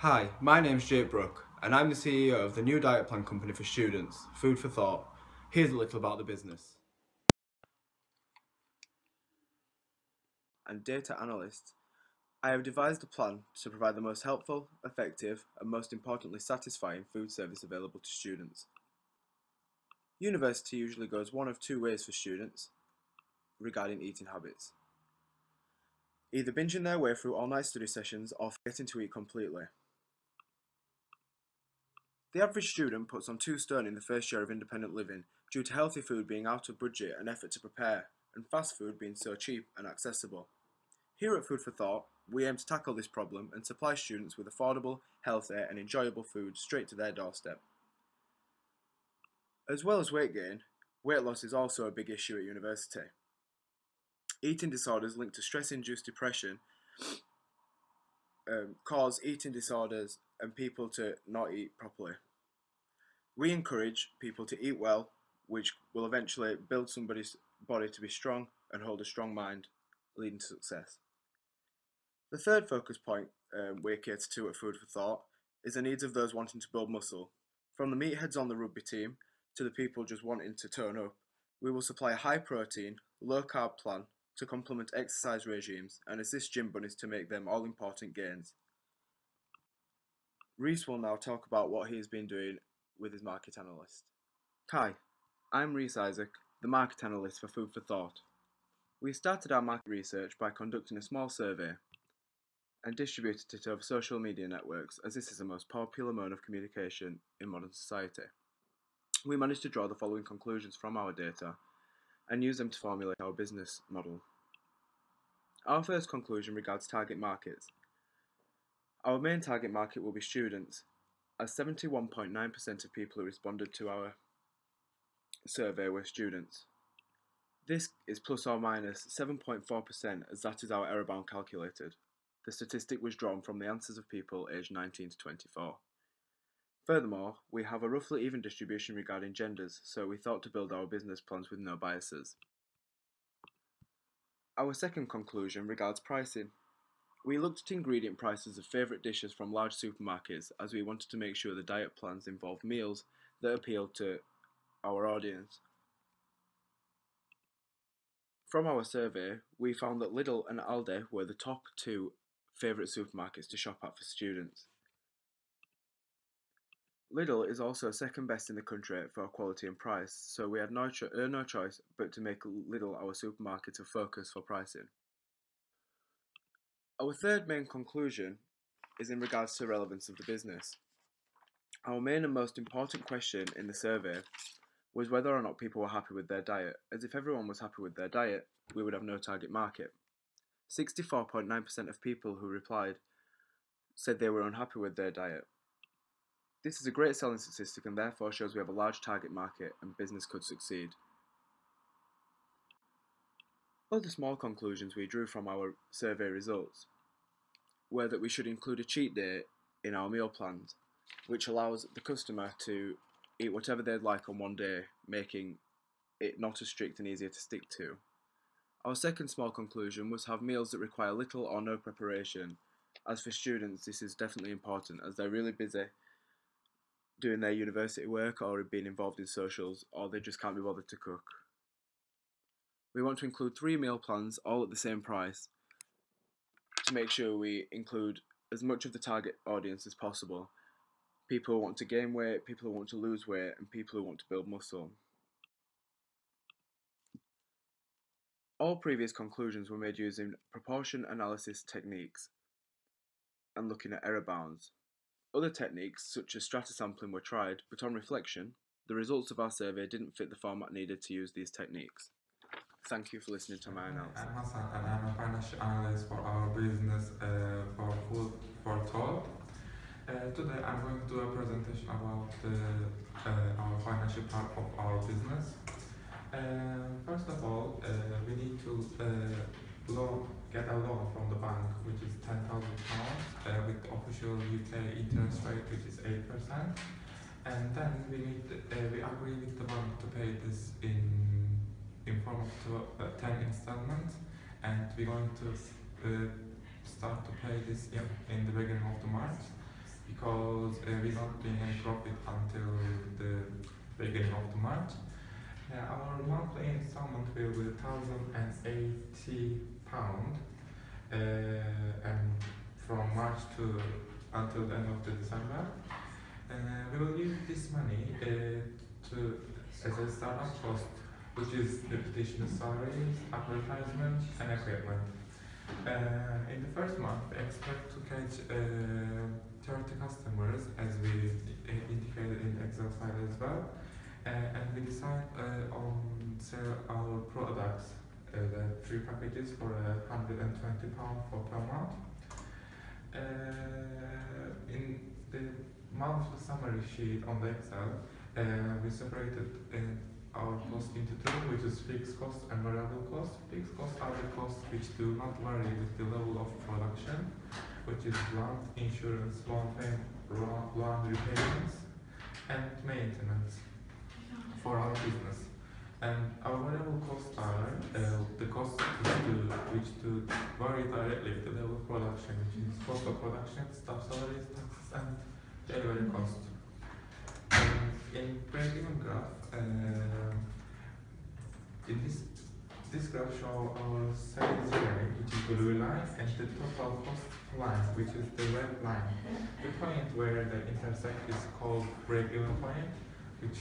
Hi, my name's Jake Brook, and I'm the CEO of the new diet plan company for students, Food for Thought. Here's a little about the business. And data analyst, I have devised a plan to provide the most helpful, effective, and most importantly satisfying food service available to students. University usually goes one of two ways for students regarding eating habits. Either binging their way through all-night study sessions or forgetting to eat completely. The average student puts on 2 stone in the first year of independent living due to healthy food being out of budget and effort to prepare, and fast food being so cheap and accessible. Here at Food for Thought, we aim to tackle this problem and supply students with affordable, healthy and enjoyable food straight to their doorstep. As well as weight gain, weight loss is also a big issue at university. Eating disorders linked to stress-induced depression cause eating disorders and people to not eat properly. We encourage people to eat well, which will eventually build somebody's body to be strong and hold a strong mind, leading to success. The third focus point we cater to at Food for Thought is the needs of those wanting to build muscle. From the meatheads on the rugby team to the people just wanting to tone up, we will supply a high protein, low carb plan to complement exercise regimes and assist gym bunnies to make them all important gains. Reese will now talk about what he has been doing with his market analyst. Hi, I'm Reese Isaac, the market analyst for Food for Thought. We started our market research by conducting a small survey and distributed it over social media networks, as this is the most popular mode of communication in modern society. We managed to draw the following conclusions from our data and use them to formulate our business model. Our first conclusion regards target markets. Our main target market will be students, as 71.9% of people who responded to our survey were students. This is plus or minus 7.4%, as that is our error bound calculated. The statistic was drawn from the answers of people aged 19 to 24. Furthermore, we have a roughly even distribution regarding genders, so we thought to build our business plans with no biases. Our second conclusion regards pricing. We looked at ingredient prices of favourite dishes from large supermarkets, as we wanted to make sure the diet plans involved meals that appealed to our audience. From our survey, we found that Lidl and Aldi were the top 2 favourite supermarkets to shop at for students. Lidl is also second best in the country for quality and price, so we had no choice but to make Lidl our supermarket of focus for pricing. Our third main conclusion is in regards to the relevance of the business. Our main and most important question in the survey was whether or not people were happy with their diet, as if everyone was happy with their diet, we would have no target market. 64.9% of people who replied said they were unhappy with their diet. This is a great selling statistic and therefore shows we have a large target market and business could succeed. Other small conclusions we drew from our survey results were that we should include a cheat day in our meal plans, which allows the customer to eat whatever they'd like on one day, making it not as strict and easier to stick to. Our second small conclusion was have meals that require little or no preparation. As for students, this is definitely important as they're really busy doing their university work or being involved in socials, or they just can't be bothered to cook. We want to include 3 meal plans all at the same price to make sure we include as much of the target audience as possible. People who want to gain weight, people who want to lose weight, and people who want to build muscle. All previous conclusions were made using proportion analysis techniques and looking at error bounds. Other techniques, such as strata sampling, were tried, but on reflection, the results of our survey didn't fit the format needed to use these techniques. Thank you for listening to my analysis. I'm Hassan and I'm a financial analyst for our business for Food for Thought. Today I'm going to do a presentation about our financial part of our business. First of all, we need to get a loan from the bank, which is £10,000 with the official UK interest rate, which is 8%. And then we agree with the bank to pay this in form of 10 installments, and we're going to start to pay this in the beginning of the March. because we don't do any profit until the beginning of the March. Our monthly installment will be £1,080, and from March to until the end of the December. We will use this money to as a startup cost, which is repetition salaries, advertisement, and equipment. In the first month, we expect to catch 30 customers, as we indicated in Excel file as well. And we decide on sell our products, the 3 packages for £120 for per month. In the monthly summary sheet on the Excel, we separated our cost into two, which is fixed cost and variable cost. Fixed costs are the costs which do not vary with the level of production, which is land, insurance, loan repayments, and maintenance for our business. And our variable costs are the costs which do vary directly with the level of production, which is cost of production, staff salaries, taxes, and delivery costs. In break-even graph, in this graph shows our sales journey, which is the blue line, and the total cost line, which is the red line. The point where they intersect is called break-even point, which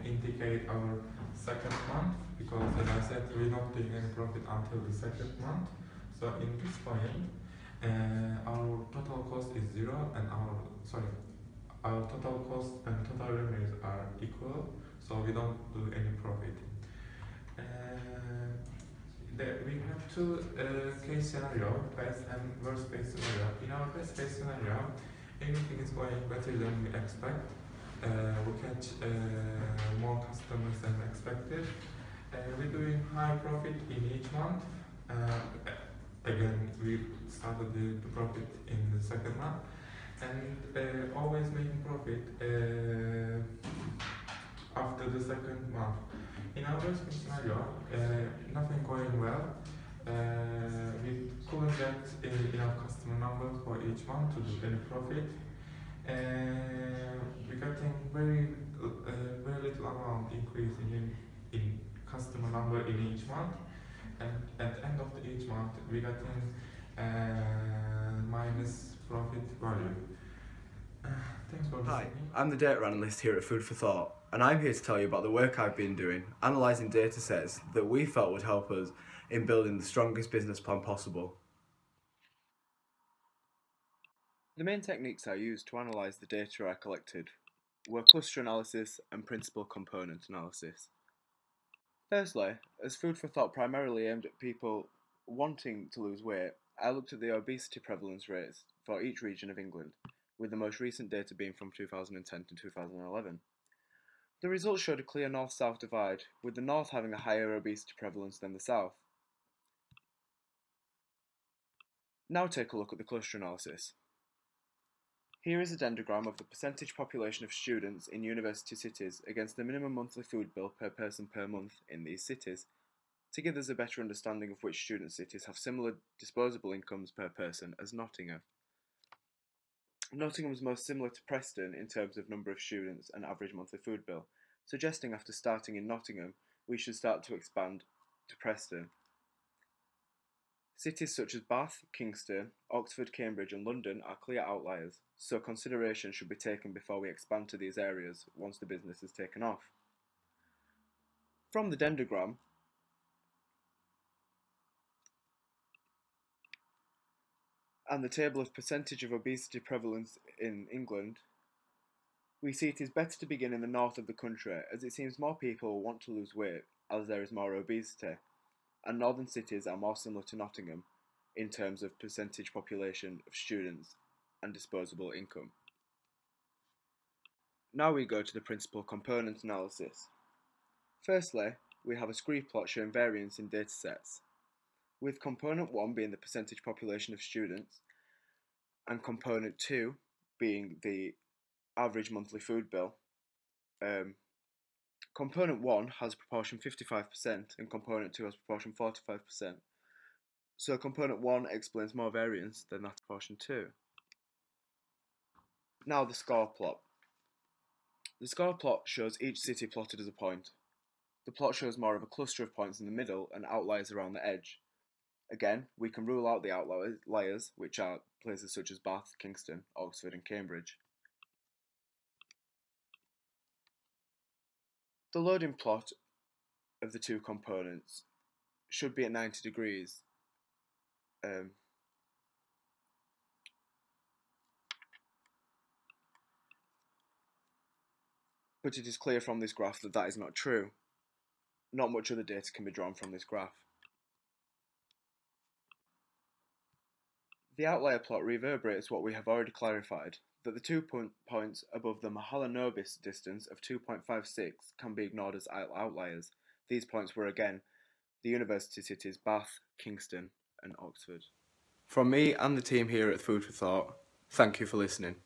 indicate our second month, because as I said, we're not doing any profit until the second month. So in this point, our total cost is zero, and our total cost and total revenues are equal, so we don't do any profit. We have two case scenario, best and worst case scenario. In our best case scenario, everything is going better than we expect. We catch more customers than expected. We're doing high profit in each month. Again, we started the profit in the second month, and always making profit after the second month. In our worst case scenario, nothing going well. We couldn't get enough customer numbers for each month to do any profit. We're getting very little amount increase in customer number in each month, and at the end of each month we're getting minus profit value. Thanks for listening. Hi, I'm the data analyst here at Food for Thought, and I'm here to tell you about the work I've been doing, analysing data sets that we felt would help us in building the strongest business plan possible. The main techniques I used to analyse the data I collected were cluster analysis and principal component analysis. Firstly, as Food for Thought primarily aimed at people wanting to lose weight, I looked at the obesity prevalence rates for each region of England, with the most recent data being from 2010 to 2011. The results showed a clear north-south divide, with the north having a higher obesity prevalence than the south. Now take a look at the cluster analysis. Here is a dendrogram of the percentage population of students in university cities against the minimum monthly food bill per person per month in these cities, to give us a better understanding of which student cities have similar disposable incomes per person as Nottingham. Nottingham is most similar to Preston in terms of number of students and average monthly food bill, suggesting after starting in Nottingham, we should start to expand to Preston. Cities such as Bath, Kingston, Oxford, Cambridge and London are clear outliers, so consideration should be taken before we expand to these areas once the business has taken off. From the dendrogram, and the table of percentage of obesity prevalence in England, we see it is better to begin in the north of the country, as it seems more people want to lose weight as there is more obesity, and northern cities are more similar to Nottingham in terms of percentage population of students and disposable income. Now we go to the principal component analysis. Firstly, we have a scree plot showing variance in datasets, with component 1 being the percentage population of students, and component 2 being the average monthly food bill. Component 1 has proportion 55% and component 2 has proportion 45%. So component 1 explains more variance than that of proportion 2. Now the score plot. The score plot shows each city plotted as a point. The plot shows more of a cluster of points in the middle and outliers around the edge. Again, we can rule out the outliers, which are places such as Bath, Kingston, Oxford and Cambridge. The loading plot of the two components should be at 90 degrees. But it is clear from this graph that that is not true. Not much other data can be drawn from this graph. The outlier plot reverberates what we have already clarified, that the 2 points above the Mahalanobis distance of 2.56 can be ignored as outliers. These points were again the university cities Bath, Kingston and Oxford. From me and the team here at Food for Thought, thank you for listening.